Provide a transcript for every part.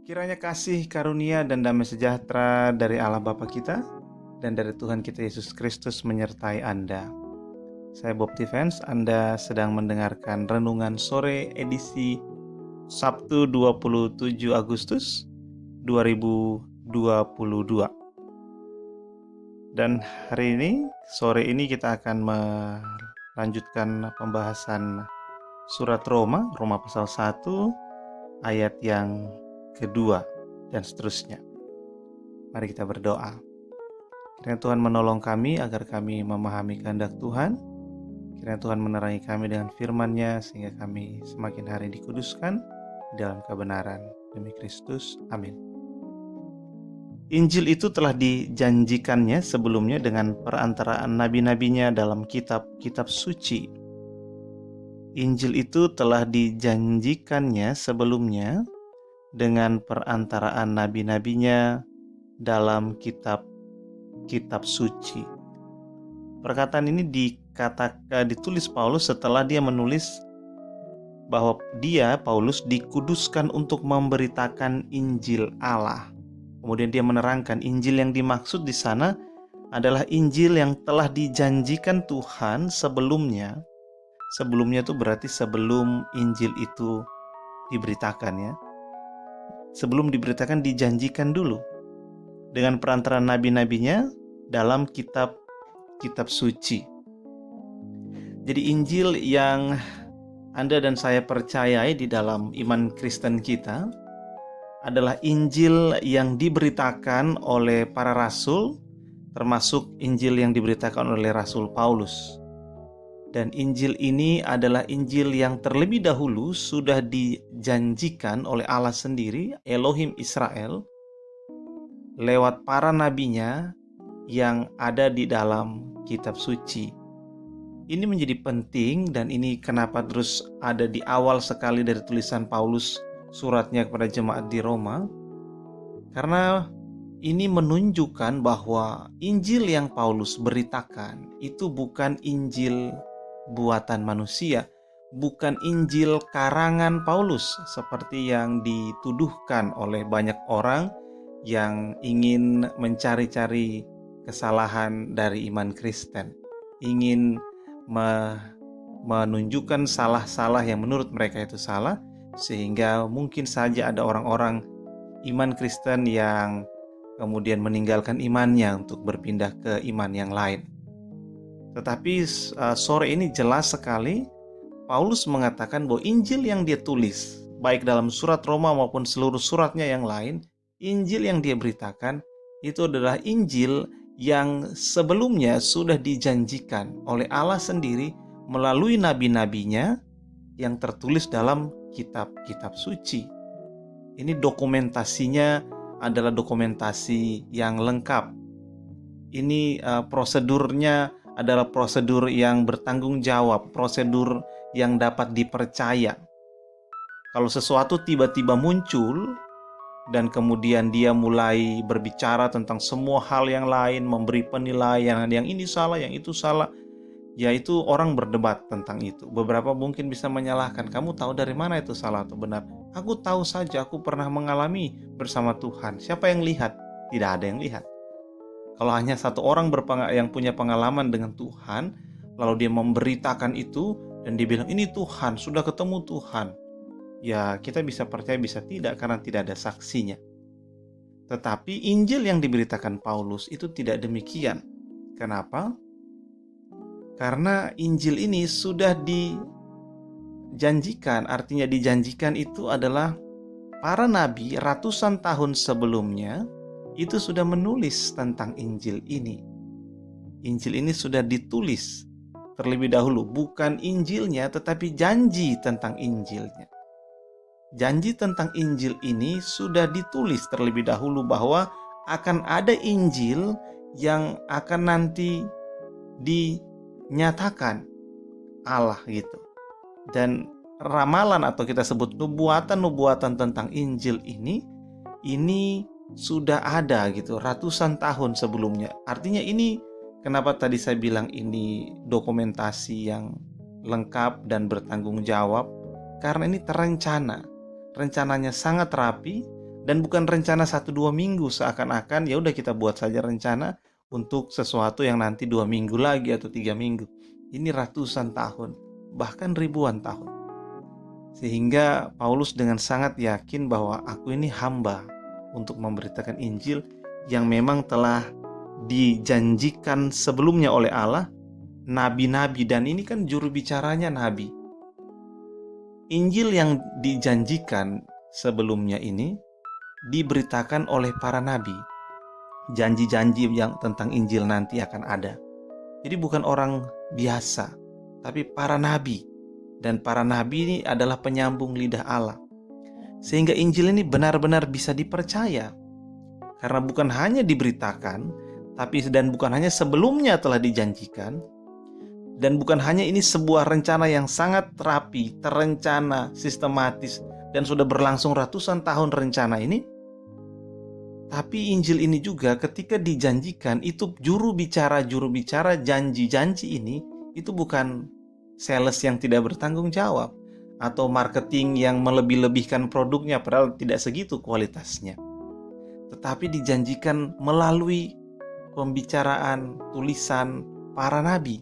Kiranya kasih karunia dan damai sejahtera dari Allah Bapa kita dan dari Tuhan kita Yesus Kristus menyertai Anda. Saya Bob Defense, Anda sedang mendengarkan Renungan Sore edisi Sabtu 27 Agustus 2022. Dan hari ini, sore ini kita akan melanjutkan pembahasan surat Roma pasal 1 ayat yang kedua dan seterusnya. Mari kita berdoa. Kiranya Tuhan menolong kami agar kami memahami kehendak Tuhan. Kiranya Tuhan menerangi kami dengan firman-Nya sehingga kami semakin hari dikuduskan dalam kebenaran. Demi Kristus, amin. Injil itu telah dijanjikannya sebelumnya dengan perantaraan nabi-nabinya dalam kitab-kitab suci. Injil itu telah dijanjikannya sebelumnya dengan perantaraan nabi-nabinya dalam kitab-kitab suci. Perkataan ini ditulis Paulus setelah dia menulis bahwa Paulus dikuduskan untuk memberitakan Injil Allah. Kemudian dia menerangkan Injil yang dimaksud di sana adalah Injil yang telah dijanjikan Tuhan sebelumnya. Sebelumnya itu berarti sebelum Injil itu diberitakan ya. Sebelum diberitakan dijanjikan dulu dengan perantaraan nabi-nabinya dalam kitab-kitab suci. Jadi Injil yang Anda dan saya percayai di dalam iman Kristen kita adalah Injil yang diberitakan oleh para rasul, termasuk Injil yang diberitakan oleh Rasul Paulus. Dan Injil ini adalah Injil yang terlebih dahulu sudah dijanjikan oleh Allah sendiri, Elohim Israel, lewat para nabinya yang ada di dalam kitab suci. Ini menjadi penting dan ini kenapa terus ada di awal sekali dari tulisan Paulus suratnya kepada jemaat di Roma. Karena ini menunjukkan bahwa Injil yang Paulus beritakan itu bukan Injil buatan manusia, bukan Injil karangan Paulus seperti yang dituduhkan oleh banyak orang yang ingin mencari-cari kesalahan dari iman Kristen, ingin menunjukkan salah-salah yang menurut mereka itu salah, sehingga mungkin saja ada orang-orang iman Kristen yang kemudian meninggalkan imannya untuk berpindah ke iman yang lain. Tetapi sore ini jelas sekali Paulus mengatakan bahwa Injil yang dia tulis, baik dalam surat Roma maupun seluruh suratnya yang lain, Injil yang dia beritakan itu adalah Injil yang sebelumnya sudah dijanjikan oleh Allah sendiri melalui nabi-nabinya yang tertulis dalam kitab-kitab suci. Ini dokumentasinya adalah dokumentasi yang lengkap. Ini prosedurnya adalah prosedur yang bertanggung jawab, prosedur yang dapat dipercaya. Kalau sesuatu tiba-tiba muncul dan kemudian dia mulai berbicara tentang semua hal yang lain, memberi penilaian, yang ini salah, yang itu salah, yaitu orang berdebat tentang itu. Beberapa mungkin bisa menyalahkan, kamu tahu dari mana itu salah atau benar? Aku tahu saja, aku pernah mengalami bersama Tuhan. Siapa yang lihat? Tidak ada yang lihat. Kalau hanya satu orang yang punya pengalaman dengan Tuhan, lalu dia memberitakan itu, dan dia bilang, ini Tuhan, sudah ketemu Tuhan. Ya, kita bisa percaya, bisa tidak, karena tidak ada saksinya. Tetapi Injil yang diberitakan Paulus itu tidak demikian. Kenapa? Karena Injil ini sudah dijanjikan, artinya dijanjikan itu adalah para nabi ratusan tahun sebelumnya itu sudah menulis tentang Injil ini. Injil ini sudah ditulis terlebih dahulu, bukan Injilnya tetapi janji tentang Injilnya. Janji tentang Injil ini sudah ditulis terlebih dahulu bahwa akan ada Injil yang akan nanti dinyatakan Allah gitu. Dan ramalan atau kita sebut nubuatan tentang Injil ini sudah ada gitu ratusan tahun sebelumnya. Artinya ini kenapa tadi saya bilang ini dokumentasi yang lengkap dan bertanggung jawab, karena ini terencana. Rencananya sangat rapi Dan bukan rencana 1-2 minggu seakan-akan ya udah kita buat saja rencana untuk sesuatu yang nanti 2 minggu lagi atau 3 minggu. Ini ratusan tahun, bahkan ribuan tahun. Sehingga Paulus dengan sangat yakin bahwa aku ini hamba untuk memberitakan Injil yang memang telah dijanjikan sebelumnya oleh Allah, nabi-nabi, dan ini kan juru bicaranya nabi. Injil yang dijanjikan sebelumnya ini diberitakan oleh para nabi. Janji-janji yang tentang Injil nanti akan ada. Jadi bukan orang biasa, tapi para nabi. Dan para nabi ini adalah penyambung lidah Allah. Sehingga Injil ini benar-benar bisa dipercaya. Karena bukan hanya diberitakan, tapi dan bukan hanya sebelumnya telah dijanjikan, dan bukan hanya ini sebuah rencana yang sangat rapi, terencana, sistematis, dan sudah berlangsung ratusan tahun rencana ini. Tapi Injil ini juga ketika dijanjikan, itu juru bicara janji-janji ini, itu bukan sales yang tidak bertanggung jawab, atau marketing yang melebih-lebihkan produknya, padahal tidak segitu kualitasnya. Tetapi dijanjikan melalui pembicaraan, tulisan para nabi,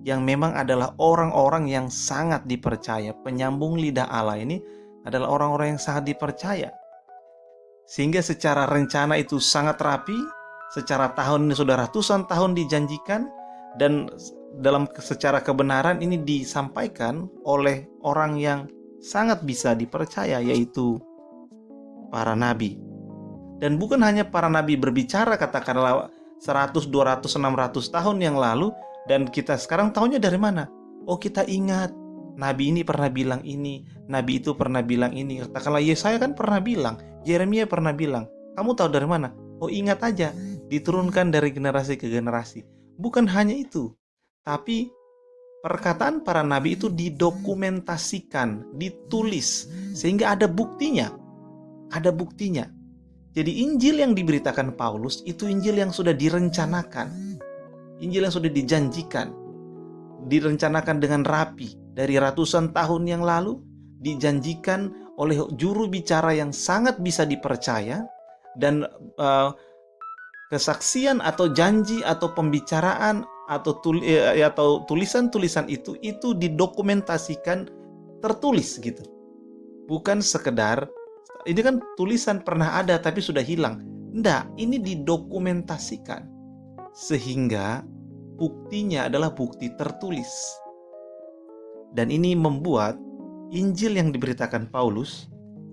yang memang adalah orang-orang yang sangat dipercaya. Penyambung lidah Allah ini adalah orang-orang yang sangat dipercaya. Sehingga secara rencana itu sangat rapi, secara tahun ini sudah ratusan tahun dijanjikan, dan dalam secara kebenaran ini disampaikan oleh orang yang sangat bisa dipercaya, yaitu para nabi. Dan bukan hanya para nabi berbicara katakanlah 100, 200, 600 tahun yang lalu, dan kita sekarang tahunya dari mana? Oh, kita ingat nabi ini pernah bilang ini, nabi itu pernah bilang ini. Katakanlah Yesaya kan pernah bilang, Yeremia pernah bilang. Kamu tahu dari mana? Oh, ingat aja, diturunkan dari generasi ke generasi. Bukan hanya itu, tapi perkataan para nabi itu didokumentasikan, ditulis, sehingga ada buktinya. Ada buktinya. Jadi Injil yang diberitakan Paulus itu Injil yang sudah direncanakan. Injil yang sudah dijanjikan. Direncanakan dengan rapi dari ratusan tahun yang lalu, dijanjikan oleh juru bicara yang sangat bisa dipercaya, dan kesaksian atau janji atau pembicaraan atau tulisan-tulisan itu didokumentasikan, tertulis gitu. Bukan sekedar ini kan tulisan pernah ada tapi sudah hilang. Enggak, ini didokumentasikan. Sehingga buktinya adalah bukti tertulis. Dan ini membuat Injil yang diberitakan Paulus,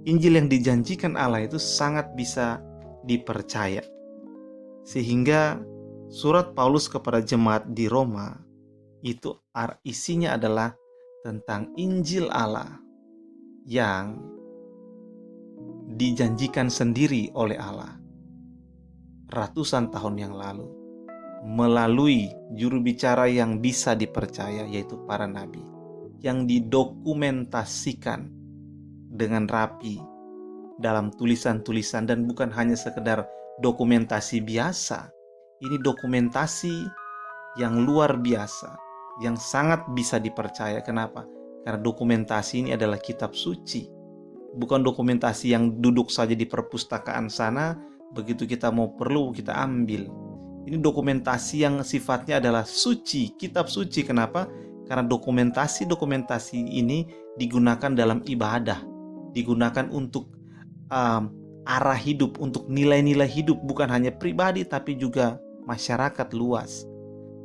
Injil yang dijanjikan Allah itu sangat bisa dipercaya. Sehingga surat Paulus kepada jemaat di Roma itu isinya adalah tentang Injil Allah yang dijanjikan sendiri oleh Allah ratusan tahun yang lalu melalui juru bicara yang bisa dipercaya, yaitu para nabi, yang didokumentasikan dengan rapi dalam tulisan-tulisan. Dan bukan hanya sekedar dokumentasi biasa, ini dokumentasi yang luar biasa, yang sangat bisa dipercaya. Kenapa? Karena dokumentasi ini adalah kitab suci. Bukan dokumentasi yang duduk saja di perpustakaan sana, begitu kita mau perlu kita ambil. Ini dokumentasi yang sifatnya adalah suci, kitab suci. Kenapa? Karena dokumentasi ini digunakan dalam ibadah, digunakan untuk arah hidup, untuk nilai-nilai hidup, bukan hanya pribadi tapi juga masyarakat luas,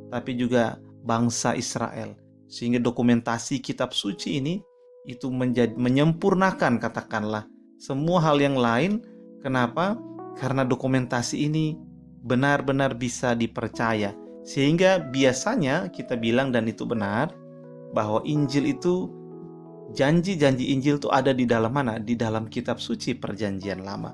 tapi juga bangsa Israel. Sehingga dokumentasi kitab suci ini itu menyempurnakan katakanlah semua hal yang lain. Kenapa? Karena dokumentasi ini benar-benar bisa dipercaya. Sehingga biasanya kita bilang, dan itu benar, bahwa Injil itu, janji-janji Injil itu ada di dalam mana? Di dalam kitab suci perjanjian lama.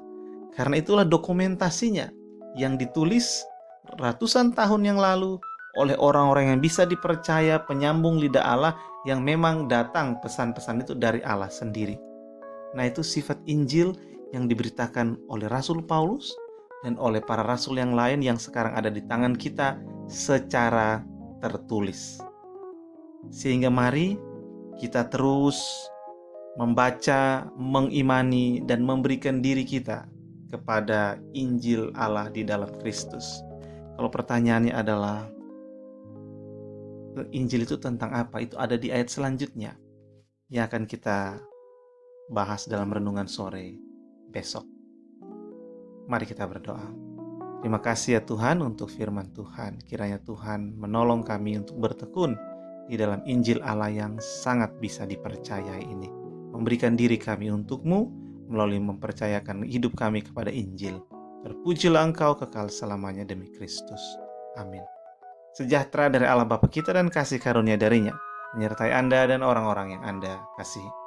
Karena itulah dokumentasinya yang ditulis ratusan tahun yang lalu oleh orang-orang yang bisa dipercaya, penyambung lidah Allah, yang memang datang pesan-pesan itu dari Allah sendiri. Nah, itu sifat Injil yang diberitakan oleh Rasul Paulus dan oleh para rasul yang lain yang sekarang ada di tangan kita secara tertulis. Sehingga mari kita terus membaca, mengimani, dan memberikan diri kita kepada Injil Allah di dalam Kristus. Kalau pertanyaannya adalah, Injil itu tentang apa? Itu ada di ayat selanjutnya yang akan kita bahas dalam renungan sore besok. Mari kita berdoa. Terima kasih ya Tuhan untuk firman Tuhan. Kiranya Tuhan menolong kami untuk bertekun di dalam Injil Allah yang sangat bisa dipercayai ini. Memberikan diri kami untuk-Mu melalui mempercayakan hidup kami kepada Injil. Terpujilah Engkau kekal selamanya demi Kristus. Amin. Sejahtera dari Allah Bapa kita dan kasih karunia darinya menyertai Anda dan orang-orang yang Anda kasihi.